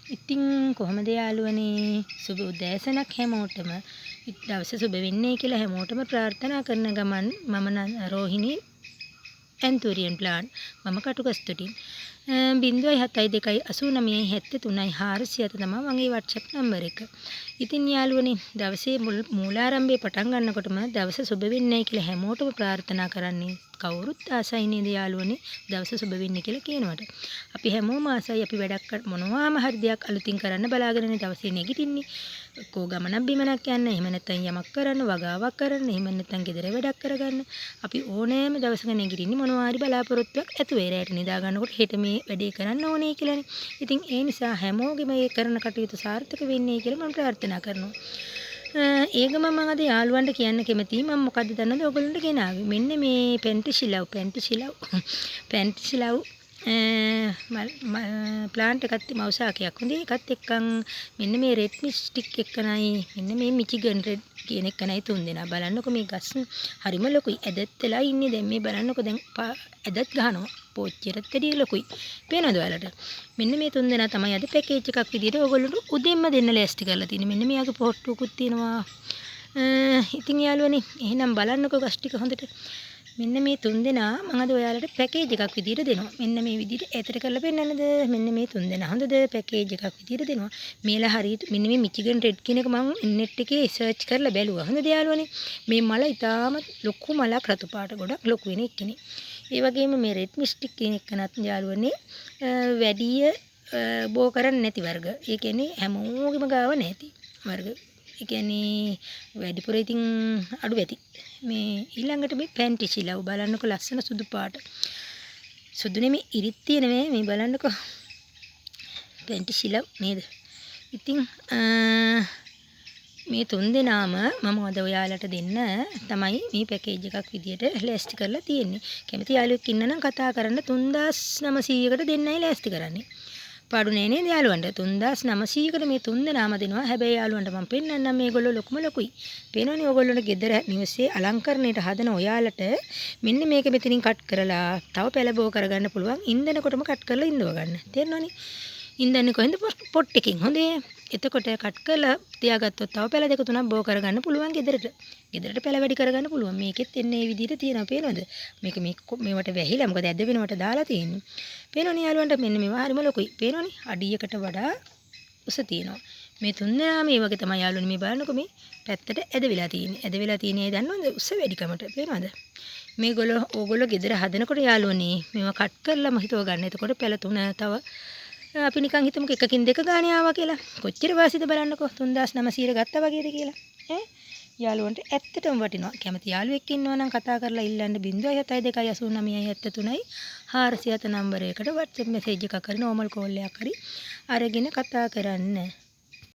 ඉතින් කොහොමද යාළුවනේ සුබ උදෑසනක් හැමෝටම දවස සුබ වෙන්නේ කියලා හැමෝටම ප්‍රාර්ථනා කරන ගමන් මම රෝහිණී ඇන්තෝරියන් ප්ලාන් මම කටුකස්තුටින් 0728973 තමයි මගේ WhatsApp නම්බර එක. ඉතින් යාළුවනේ දවසේ මූලාරම්භයේ පටන් ගන්නකොටම දවස සුබ වෙන්නයි කියලා හැමෝටම ප්‍රාර්ථනා කරන්නේ කවුරුත් ආසයි නේද යාළුවනේ දවස සුබ වෙන්න කියලා කියනවට. අපි හැමෝම ආසයි අපි වැඩක් මොනවාම හරි දෙයක් අලුතින් කරන්න බලාගෙනනේ දවසේ නැගිටින්නේ. කෝ ගමනක් බිමනක් යන්න, එහෙම නැත්නම් යමක් කරන්න, වගාවක් කරන්න, එහෙම නැත්නම් ගෙදර වැඩක් කරගන්න. අපි ඕනෑම දවසක නැගිටින්නේ මොනවා හරි බලාපොරොත්තුවක් ඇතුවේ රැට නිදා ගන්නකොට හෙට මේ වැඩේ කරන්න ඕනේ කියලානේ. ඉතින් ඒ නිසා හැමෝගෙම මේ කරන කටයුතු සාර්ථක වෙන්නේ කියලා මම ප්‍රාර්ථනා කරනවා. ඒ ගමන් මම අද යාළුවන්ට කියන්න කැමතියි මම මොකද්ද දන්නවද ඔයගොල්ලන්ට ගෙනාවේ. මෙන්න මේ පැන්ටි ශිලව් ප්ලාන්ට් එකත් මවුසාකයක් හොඳේ එකත් එක්කන් මෙන්න මේ රෙඩ් මිස්ටික් එක්කනයි මෙන්න මේ මිචිගන් රෙඩ් කියන එකනයි තුන් දෙනා බලන්නකො මේ ගස් හරිම ලොකුයි ඇදත් වෙලා ඉන්නේ දැන් මේ බලන්නකො දැන් ඇදත් ගහනවා පෝච්චියට වැඩි ලොකුයි පේනවද ඔයාලට මෙන්න මේ තුන් දෙනා තමයි අද පැකේජ් එකක් විදියට ඔයගොල්ලන්ට උදෙන්ම දෙන්න ලෑස්ති කරලා තියෙන්නේ මෙන්න මෙයාගේ පොට්ටුකුත් තියෙනවා ඉතින් යාළුවනේ එහෙනම් බලන්නකො ගස් ටික හොඳට මෙන්න මේ තුන් දෙනා මම අද ඔයාලට පැකේජ් එකක් විදියට දෙනවා. මෙන්න මේ විදියට ඈතට කරලා පෙන්නන්නද? මෙන්න මේ තුන් දෙනා හොඳද? පැකේජ් එකක් විදියට දෙනවා. මේලා හරියට මෙන්න මේ මිචිගන් රෙඩ් කියන එක මම net එකේ සර්ච් කරලා බැලුවා. හොඳද යාළුවනේ? මේ මල ඉතාමත් ලොකු මලක් රතු පාට ගොඩක් ලොකු වෙන එකනේ. ඒ වගේම මේ රෙඩ් මිස්ටික් කියන එකනත් යාළුවනේ වැඩිය බෝ කරන්නේ නැති වර්ග. ඒ කියන්නේ හැමෝගෙම ගාව නැති වර්ග. ඒ කියන්නේ වැඩිපුර ඉතින් අඩු ඇති. මේ ඊළඟට මේ පැන්ටි ශිලව් බලන්නකො ලස්සන සුදු පාට. සුදු නෙමෙයි ඉරිත් තියෙන මේ බලන්නකො. පැන්ටි ශිලව් නේද? ඉතින් මේ තුන් දෙනාම මම අද ඔයාලට දෙන්න තමයි මේ පැකේජ් එකක් විදියට ලෑස්ති කරලා තියෙන්නේ. කැමති යාළුවෙක් ඉන්නනම් කතා කරන්න 3900කට දෙන්නයි ලෑස්ති කරන්නේ. පාඩු නෑ නේද යාළුවන්ට 3900කට මේ තුන් දෙනාම දෙනවා. හැබැයි යාළුවන්ට මම පෙන්නන්නම් මේගොල්ලෝ ලොකුම ලොකුයි. පේනවනේ ඔයගොල්ලෝගේ ගෙදර නිවසේ අලංකරණයට හදන ඔයාලට මෙන්න මේක මෙතනින් කට් කරලා තව පැලබෝ කරගන්න පුළුවන්. ඉන්දනකොටම කට් කරලා ඉඳව ගන්න. තේරෙනවනේ? ඉන්දන්නේ කොහෙන්ද පොට් එකකින්. හොඳේ. එතකොට කට් කරලා තියාගත්තොත් තව පැල දෙක තුනක් බෝ කරගන්න පුළුවන් ගෙදරට. ගෙදරට පැල වැඩි කරගන්න පුළුවන්. මේකෙත් එන්නේ මේ විදිහට තියෙනවා පේනවද? මේක මේවට වැහිලා මොකද ඇද වෙනවට දාලා තියෙන්නේ. පේනවනේ යාළුවන්ට මෙන්න මේවා හරිම ලොකුයි. පේනවනේ අඩියකට වඩා උස තියෙනවා. මේ තුන් දෙනා මේ වගේ තමයි යාළුවනේ මේ බලන්නකො මේ පැත්තට ඇද වෙලා තියෙන්නේ. ඇද වෙලා තියෙන්නේ දන්නවද? උස වැඩිකමට. පේනවද? මේගොල්ලෝ ඕගොල්ලෝ ගෙදර හදනකොට යාළුවනේ මේවා කට් කරලාම හිතව ගන්න. එතකොට පැල තුන තව අපි නිකන් හිතමුකෝ එකකින් දෙක ගානේ ආවා කියලා. කොච්චර වාසියද බලන්නකෝ 3900 ගත්තා වගේද කියලා. ඈ යාළුවන්ට ඇත්තටම වටිනවා. කැමති යාළුවෙක් ඉන්නවා නම් කතා කරලා ඉල්ලන්න 0728973 407 නම්බරයකට WhatsApp message එකක් හරි normal call එකක් හරි අරගෙන කතා කරන්න.